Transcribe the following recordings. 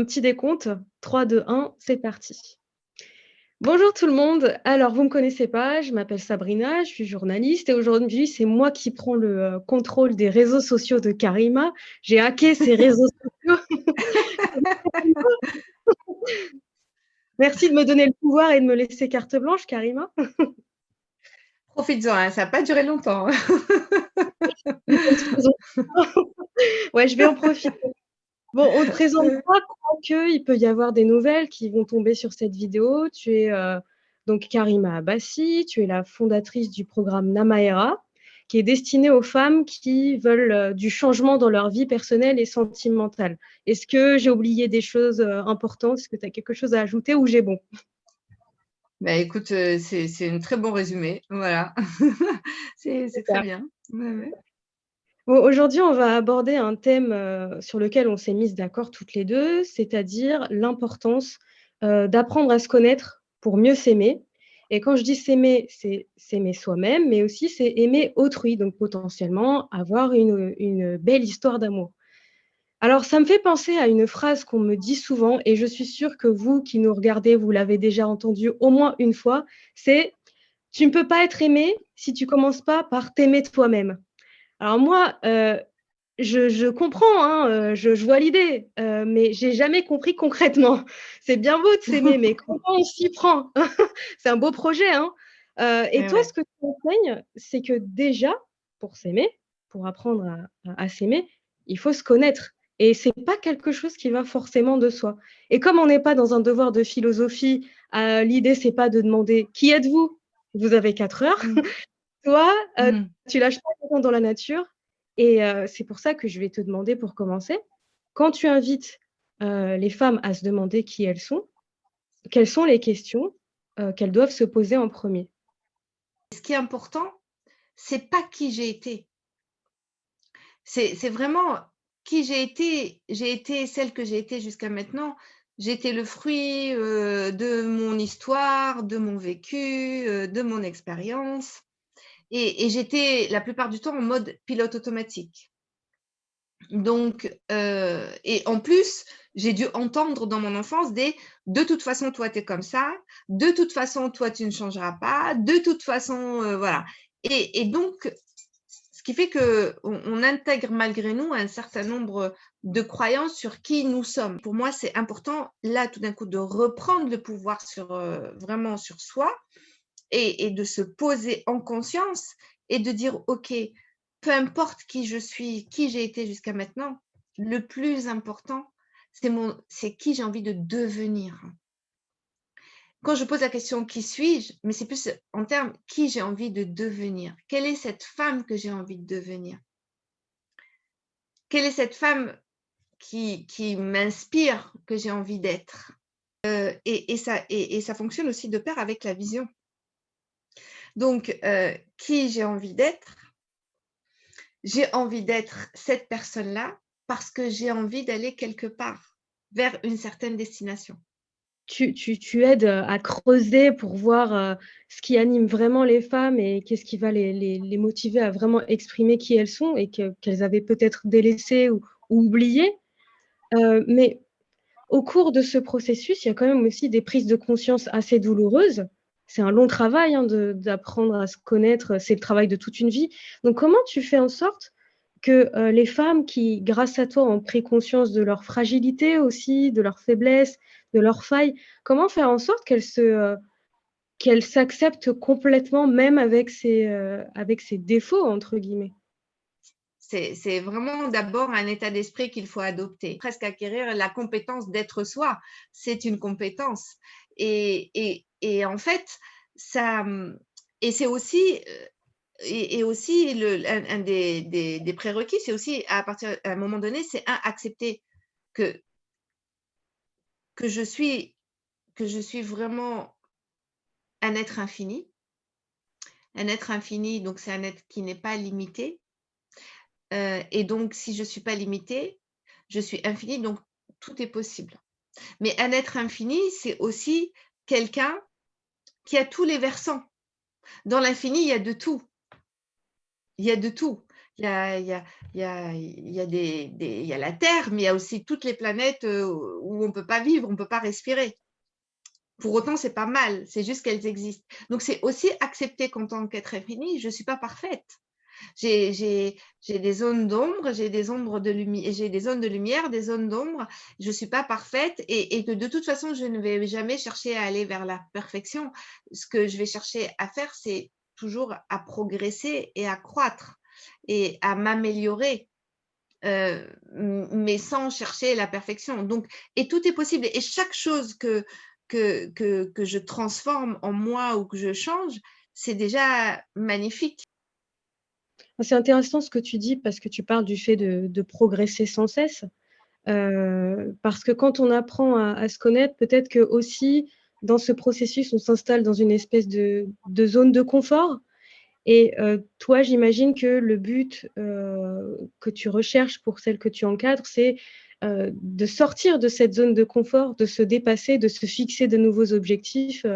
Un petit décompte, 3, 2, 1, c'est parti. Bonjour tout le monde. Alors, vous me connaissez pas, je m'appelle Sabrina, je suis journaliste et aujourd'hui, c'est moi qui prends le contrôle des réseaux sociaux de Karima. J'ai hacké ses réseaux sociaux. Merci de me donner le pouvoir et de me laisser carte blanche, Karima. Profites-en, hein, ça n'a pas duré longtemps. Ouais, je vais en profiter. Bon, on te présente pas, quoique il peut y avoir des nouvelles qui vont tomber sur cette vidéo. Tu es donc Karima Abbasi, tu es la fondatrice du programme Namaera, qui est destiné aux femmes qui veulent du changement dans leur vie personnelle et sentimentale. Est-ce que j'ai oublié des choses importantes? Est-ce que tu as quelque chose à ajouter ou j'ai bon? Bah, écoute, c'est un très bon résumé, voilà. C'est très bien. Ouais, ouais. Bon, aujourd'hui, on va aborder un thème sur lequel on s'est mises d'accord toutes les deux, c'est-à-dire l'importance d'apprendre à se connaître pour mieux s'aimer. Et quand je dis s'aimer, c'est s'aimer soi-même, mais aussi c'est aimer autrui, donc potentiellement avoir une belle histoire d'amour. Alors, ça me fait penser à une phrase qu'on me dit souvent, et je suis sûre que vous qui nous regardez, vous l'avez déjà entendue au moins une fois, c'est tu ne peux pas être aimé si tu commences pas par t'aimer toi-même. Alors moi, je comprends, hein, je vois l'idée, mais j'ai jamais compris concrètement. C'est bien beau de s'aimer, mais comment on s'y prend? C'est un beau projet, hein. Et Ouais, toi, ouais. ce que tu enseignes, c'est que déjà, pour s'aimer, pour apprendre à s'aimer, il faut se connaître et c'est pas quelque chose qui va forcément de soi. Et comme on n'est pas dans un devoir de philosophie, l'idée, c'est pas de demander: «Qui êtes-vous?» Vous avez 4 heures. Mmh. Toi, Mmh. tu lâches pas les gens dans la nature et c'est pour ça que je vais te demander pour commencer, quand tu invites, les femmes à se demander qui elles sont, quelles sont les questions, qu'elles doivent se poser en premier? Ce qui est important, c'est pas qui j'ai été. C'est vraiment qui j'ai été. J'ai été celle que j'ai été jusqu'à maintenant. J'ai été le fruit, de mon histoire, de mon vécu, de mon expérience et j'étais la plupart du temps en mode pilote automatique. Donc, et en plus, j'ai dû entendre dans mon enfance des: «De toute façon, toi, tu es comme ça. De toute façon, toi, tu ne changeras pas. De toute façon», voilà et donc ce qui fait qu'on intègre malgré nous un certain nombre de croyances sur qui nous sommes. Pour moi, c'est important, là, tout d'un coup, de reprendre le pouvoir sur, vraiment sur soi et de se poser en conscience et de dire: «OK, peu importe qui je suis, qui j'ai été jusqu'à maintenant, le plus important, c'est qui j'ai envie de devenir». Quand je pose la question: «Qui suis-je?» mais c'est plus en termes: «Qui j'ai envie de devenir? Quelle est cette femme que j'ai envie de devenir? Quelle est cette femme qui m'inspire, que j'ai envie d'être?» Et ça fonctionne aussi de pair avec la vision. Donc, qui j'ai envie d'être? J'ai envie d'être cette personne-là parce que j'ai envie d'aller quelque part, vers une certaine destination. Tu aides, à creuser pour voir, ce qui anime vraiment les femmes et qu'est-ce qui va les motiver à vraiment exprimer qui elles sont et qu'elles avaient peut-être délaissé ou oublié. Mais au cours de ce processus, il y a quand même aussi des prises de conscience assez douloureuses. C'est un long travail, hein, d'apprendre à se connaître, c'est le travail de toute une vie. Donc comment tu fais en sorte que, les femmes qui, grâce à toi, ont pris conscience de leur fragilité aussi, de leurs faiblesses, de leurs failles, comment faire en sorte qu'elles s'acceptent complètement même avec ses «défauts» entre guillemets? C'est vraiment d'abord un état d'esprit qu'il faut adopter. Presque acquérir la compétence d'être soi, c'est une compétence. Et en fait, ça, et c'est aussi, et aussi un des prérequis, c'est aussi à un moment donné, c'est accepter que que je suis que je suis vraiment un être infini. Un être infini, donc c'est un être qui n'est pas limité, et donc si je suis pas limitée, je suis infinie, donc tout est possible. Mais un être infini, c'est aussi quelqu'un qui a tous les versants. Dans l'infini, il y a de tout. Il y a de tout. Il y a, il y a, il y a la Terre, mais il y a aussi toutes les planètes où on ne peut pas vivre, on ne peut pas respirer. Pour autant, c'est pas mal, c'est juste qu'elles existent. Donc, c'est aussi accepter qu'en tant qu'être infini, je ne suis pas parfaite. J'ai des zones d'ombre, j'ai des ombres de lumière, j'ai des zones de lumière, des zones d'ombre. Je ne suis pas parfaite et que de toute façon, je ne vais jamais chercher à aller vers la perfection. Ce que je vais chercher à faire, c'est toujours à progresser et à croître et à m'améliorer. Mais sans chercher la perfection. Donc, et tout est possible. Et chaque chose que je transforme en moi ou que je change, c'est déjà magnifique. C'est intéressant ce que tu dis parce que tu parles du fait de progresser sans cesse. Parce que quand on apprend à se connaître, peut-être qu'aussi dans ce processus, on s'installe dans une espèce de zone de confort et toi, j'imagine que le but, que tu recherches pour celle que tu encadres, c'est, de sortir de cette zone de confort, de se dépasser, de se fixer de nouveaux objectifs,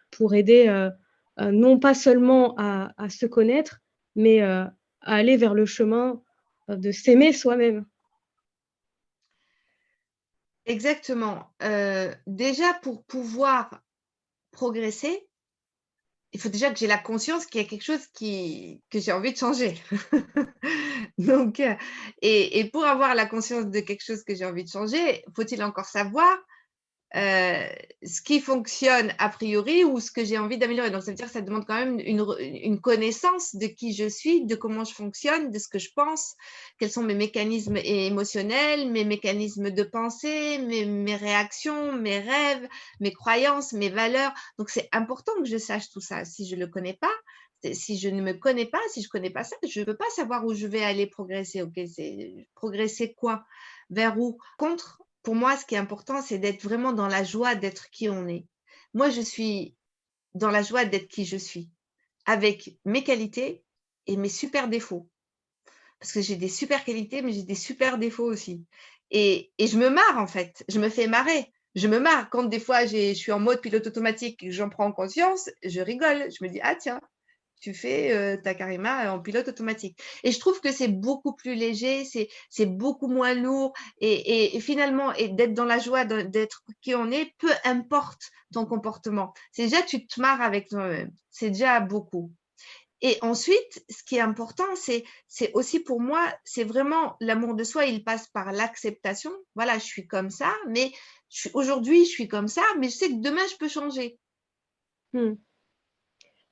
pour aider, non pas seulement à se connaître, mais, à aller vers le chemin, de s'aimer soi-même. Exactement. Déjà, pour pouvoir progresser, il faut déjà que j'ai la conscience qu'il y a quelque chose que j'ai envie de changer. Donc, et pour avoir la conscience de quelque chose que j'ai envie de changer, faut-il encore savoir euh, ce qui fonctionne a priori ou ce que j'ai envie d'améliorer. Donc, ça veut dire que ça demande quand même une connaissance de qui je suis, de comment je fonctionne, de ce que je pense, quels sont mes mécanismes émotionnels, mes mécanismes de pensée, mes réactions, mes rêves, mes croyances, mes valeurs. Donc, c'est important que je sache tout ça. Si je ne le connais pas, si je ne me connais pas, si je ne connais pas ça, je ne peux pas savoir où je vais aller progresser. Ok, c'est progresser quoi? Vers où? Contre, pour moi, ce qui est important, c'est d'être vraiment dans la joie d'être qui on est. Moi, je suis dans la joie d'être qui je suis, avec mes qualités et mes super défauts. Parce que j'ai des super qualités, mais j'ai des super défauts aussi. Et je me marre, en fait. Je me fais marrer. Je me marre quand des fois je suis en mode pilote automatique et que j'en prends conscience, je rigole. Je me dis, ah tiens, tu fais ta Karima en pilote automatique. Et je trouve que c'est beaucoup plus léger, c'est beaucoup moins lourd. Et finalement, et d'être dans la joie d'être qui on est, peu importe ton comportement. C'est déjà, tu te marres avec toi-même. C'est déjà beaucoup. Et ensuite, ce qui est important, c'est aussi pour moi, c'est vraiment l'amour de soi, il passe par l'acceptation. Voilà, je suis comme ça, mais aujourd'hui, je suis comme ça, mais je sais que demain, je peux changer. Mmh.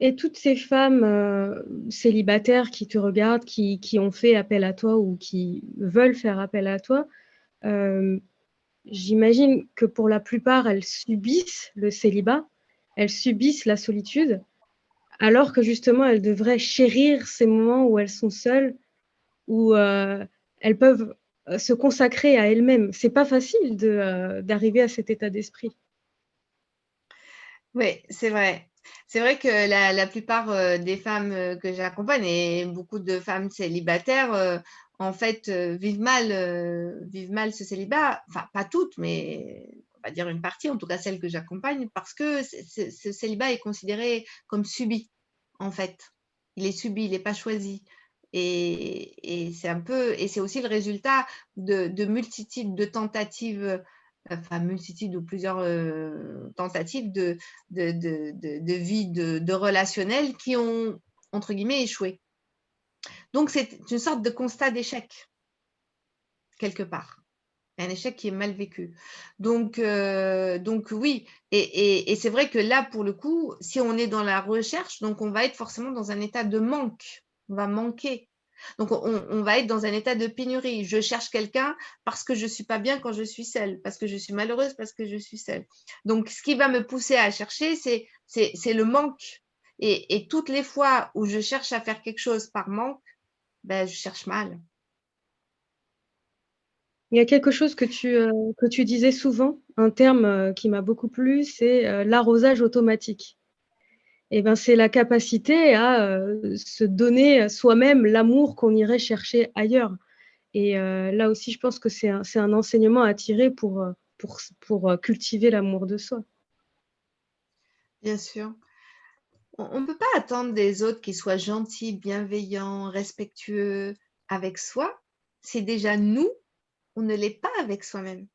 Et toutes ces femmes, célibataires qui te regardent, qui ont fait appel à toi ou qui veulent faire appel à toi, hem, j'imagine que pour la plupart, elles subissent le célibat, elles subissent la solitude, alors que justement elles devraient chérir ces moments où elles sont seules, où, elles peuvent, se consacrer à elles-mêmes. C'est pas facile d'arriver à cet état d'esprit. Oui, c'est vrai. C'est vrai que la plupart des femmes que j'accompagne et beaucoup de femmes célibataires, en fait, vivent mal ce célibat. Enfin, pas toutes, mais on va dire une partie, en tout cas celles que j'accompagne, parce que ce célibat est considéré comme subi, en fait. Il est subi, il n'est pas choisi. Et c'est un peu, et c'est aussi le résultat de multitudes de tentatives, enfin multitude ou plusieurs tentatives de vie, de relationnel qui ont, entre guillemets, échoué. Donc, c'est une sorte de constat d'échec, quelque part. Un échec qui est mal vécu. Donc oui, et c'est vrai que là, pour le coup, si on est dans la recherche, donc on va être forcément dans un état de manque. On va manquer. Donc, on va être dans un état de pénurie. Je cherche quelqu'un parce que je ne suis pas bien quand je suis seule, parce que je suis malheureuse, parce que je suis seule. Donc, ce qui va me pousser à chercher, c'est le manque. Et toutes les fois où je cherche à faire quelque chose par manque, ben, je cherche mal. Il y a quelque chose que tu disais souvent, un terme, qui m'a beaucoup plu, c'est, l'arrosage automatique. Et ben, c'est la capacité à, se donner soi-même l'amour qu'on irait chercher ailleurs. Et là aussi, je pense que c'est un enseignement à tirer pour cultiver l'amour de soi. Bien sûr. On ne peut pas attendre des autres qu'ils soient gentils, bienveillants, respectueux, avec soi, c'est déjà nous, on ne l'est pas avec soi-même.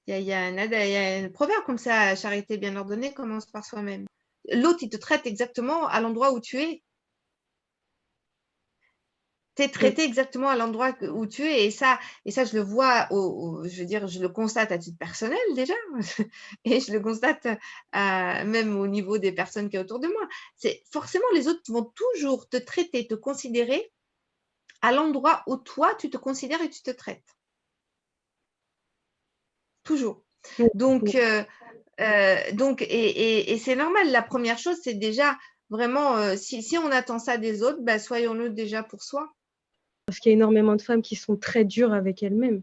Il y a un proverbe comme ça, charité bien ordonnée commence par soi-même. L'autre, il te traite exactement à l'endroit où tu es. Tu es Mm. traité exactement à l'endroit où tu es. Et ça je le vois, je veux dire, je le constate à titre personnel déjà. Et je le constate même au niveau des personnes qui sont autour de moi. C'est forcément, les autres vont toujours te traiter, te considérer à l'endroit où toi, tu te considères et tu te traites. Toujours. Mm. Donc, et c'est normal. La première chose, c'est déjà vraiment, si on attend ça des autres, bah, soyons-le déjà pour soi. Parce qu'il y a énormément de femmes qui sont très dures avec elles-mêmes.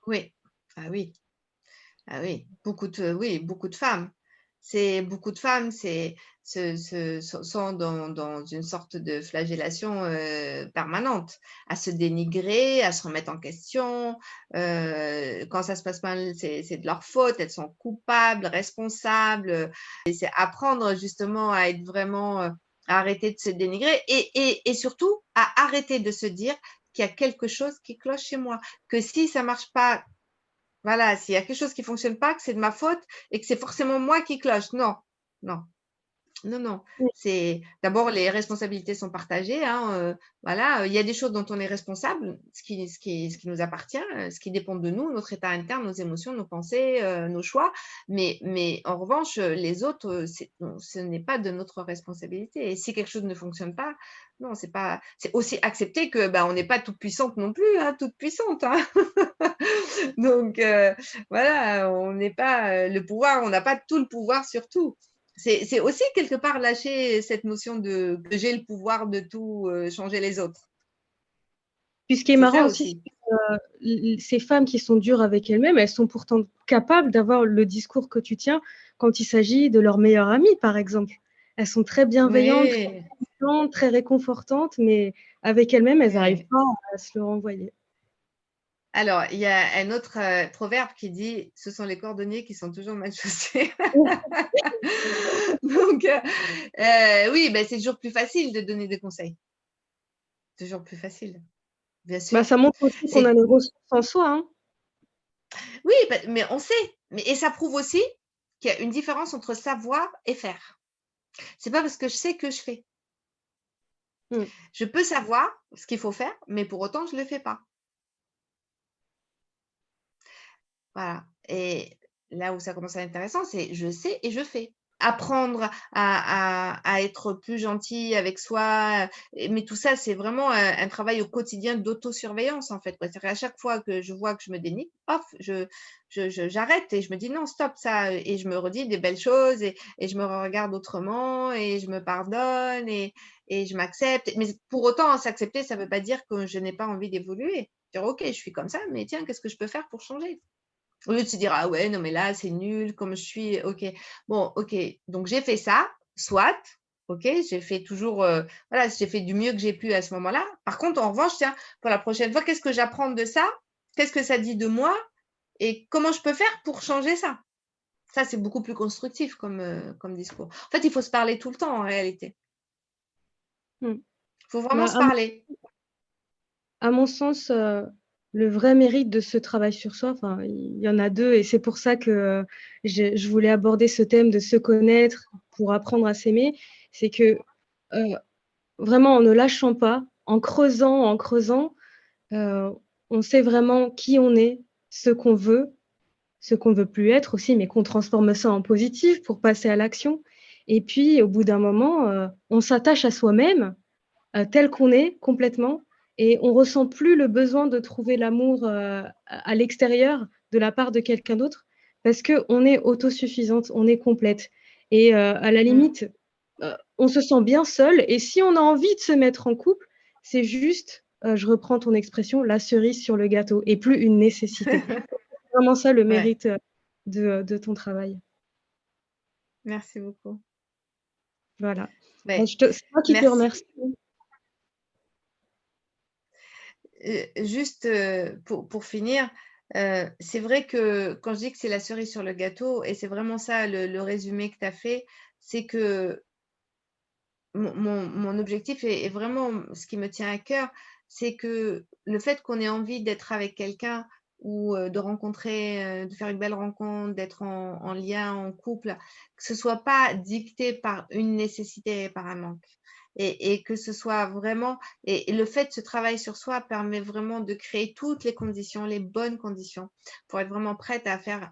Oui. Ah oui. Ah oui. Oui, beaucoup de femmes. Beaucoup de femmes sont dans une sorte de flagellation permanente, à se dénigrer, à se remettre en question. Quand ça se passe mal, c'est de leur faute, elles sont coupables, responsables. Et c'est apprendre justement à être vraiment, à arrêter de se dénigrer et surtout à arrêter de se dire qu'il y a quelque chose qui cloche chez moi, que si ça marche pas, voilà, s'il y a quelque chose qui fonctionne pas, que c'est de ma faute et que c'est forcément moi qui cloche. Non, non. Non, non, Mm. c'est d'abord les responsabilités sont partagées, hein, voilà, il y a des choses dont on est responsable, ce qui nous appartient, ce qui dépend de nous, notre état interne, nos émotions, nos pensées, nos choix. Mais en revanche, les autres, ce n'est pas de notre responsabilité. Et si quelque chose ne fonctionne pas, non, c'est aussi accepter que, bah, on n'est pas toute puissante non plus, hein, toute puissante, hein. Donc voilà, on n'est pas, le pouvoir, on n'a pas tout le pouvoir sur tout. C'est aussi quelque part lâcher cette notion de que j'ai le pouvoir de tout changer les autres. Puis ce qui est C'est marrant ça aussi, aussi. ces femmes qui sont dures avec elles-mêmes, elles sont pourtant capables d'avoir le discours que tu tiens quand il s'agit de leur meilleure amie, par exemple. Elles sont très bienveillantes, très Oui, compétentes, très réconfortantes, mais avec elles-mêmes, elles n'arrivent oui. pas à se le renvoyer. Alors, il y a un autre proverbe qui dit: «Ce sont les cordonniers qui sont toujours mal chaussés». Donc, oui, ben, c'est toujours plus facile de donner des conseils. Toujours plus facile, bien Bah, sûr. ça montre aussi qu'on a C'est les ressources en soi, hein. Oui, bah, mais on sait, et ça prouve aussi qu'il y a une différence entre savoir et faire. C'est pas parce que je sais que je fais. Mm. Je peux savoir ce qu'il faut faire, mais pour autant, je le fais pas. Voilà. Et là où ça commence à être intéressant, c'est je sais et je fais. Apprendre à être plus gentil avec soi, mais tout ça, c'est vraiment un travail au quotidien d'autosurveillance, en fait, quoi. C'est-à-dire qu'à chaque fois que je vois que je me dénigre, hop, j'arrête et je me dis: «Non, stop ça», et je me redis des belles choses et je me regarde autrement et je me pardonne et je m'accepte. Mais pour autant, s'accepter, ça ne veut pas dire que je n'ai pas envie d'évoluer. Dire: «OK, je suis comme ça, mais tiens, qu'est-ce que je peux faire pour changer?» Au lieu de se dire: «Ah ouais, non mais là, c'est nul comme je suis, OK». Bon, OK, donc j'ai fait ça, soit, OK, j'ai fait toujours, voilà, j'ai fait du mieux que j'ai pu à ce moment-là. Par contre, en revanche, tiens, pour la prochaine fois, qu'est-ce que j'apprends de ça? Qu'est-ce que ça dit de moi? Et comment je peux faire pour changer ça? Ça, c'est beaucoup plus constructif comme discours. En fait, il faut se parler tout le temps en réalité. Mm. Il faut vraiment Bah, se parler. à mon sens, le vrai mérite de ce travail sur soi, enfin, il y en a deux, et c'est pour ça que je voulais aborder ce thème de se connaître pour apprendre à s'aimer. C'est que euh, vraiment, en ne lâchant pas, en creusant, euh, on sait vraiment qui on est, ce qu'on veut plus être aussi, mais qu'on transforme ça en positif pour passer à l'action. Et puis, au bout d'un moment, on s'attache à soi-même tel qu'on est complètement, et on ressent plus le besoin de trouver l'amour à l'extérieur de la part de quelqu'un d'autre, parce qu'on est autosuffisante, on est complète. Et à la Mmh. limite, on se sent bien seul, et si on a envie de se mettre en couple, c'est juste, je reprends ton expression, la cerise sur le gâteau, et plus une nécessité. C'est vraiment ça le Ouais, mérite de ton travail. merci beaucoup. Voilà. Bon, Ouais, c'est moi qui te merci. remercie. Juste, pour finir, c'est vrai que quand je dis que c'est la cerise sur le gâteau, et c'est vraiment ça le résumé que tu as fait, c'est que mon objectif est vraiment ce qui me tient à cœur, c'est que le fait qu'on ait envie d'être avec quelqu'un ou de rencontrer, de faire une belle rencontre, d'être en lien, en couple, que ce soit pas dicté par une nécessité et par un manque. Et que ce soit vraiment et le fait de ce travail sur soi permet vraiment de créer toutes les conditions, les bonnes conditions pour être vraiment prête à faire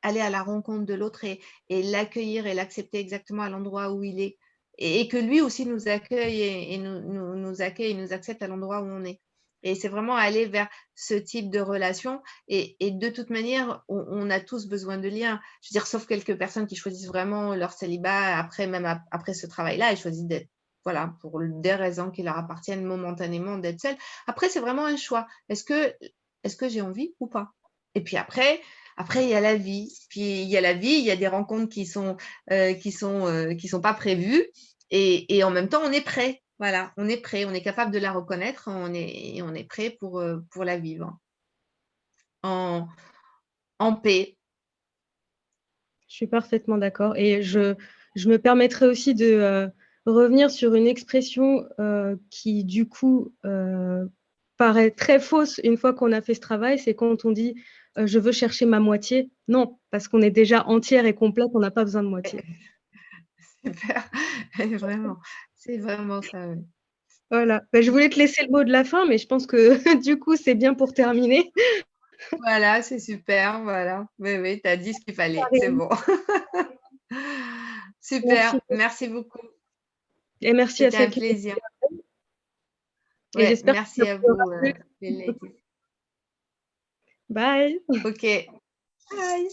aller à la rencontre de l'autre et l'accueillir et l'accepter exactement à l'endroit où il est et que lui aussi nous accueille et nous accueille et nous accepte à l'endroit où on est. Et c'est vraiment aller vers ce type de relation et de toute manière, on a tous besoin de liens. Je veux dire, sauf quelques personnes qui choisissent vraiment leur célibat après même après ce travail-là, elles choisissent d'être voilà, pour des raisons qui leur appartiennent momentanément d'être seules. Après, c'est vraiment un choix. Est-ce que j'ai envie ou pas? Et puis après, il y a la vie. Puis il y a la vie, il y a des rencontres qui sont pas prévues. Et en même temps, on est prêt. Voilà, on est prêt, on est capable de la reconnaître, on est prêt pour la vivre en, en paix. Je suis parfaitement d'accord et je me permettrai aussi de, revenir sur une expression, qui du coup, paraît très fausse une fois qu'on a fait ce travail, c'est quand on dit: «Je veux chercher ma moitié». Non, parce qu'on est déjà entière et complète, on n'a pas besoin de moitié. Super, vraiment, c'est vraiment ça. Oui. Voilà, bah, je voulais te laisser le mot de la fin, mais je pense que du coup, c'est bien pour terminer. Voilà, c'est super, voilà. Oui, oui, tu as dit ce qu'il fallait, c'est Pareil. bon. Merci Super, merci beaucoup. et merci à C'était un celles qui nous plaisir. et Ouais, j'espère que ça merci à vous aura vous, plu. les ladies. Bye. OK. Bye.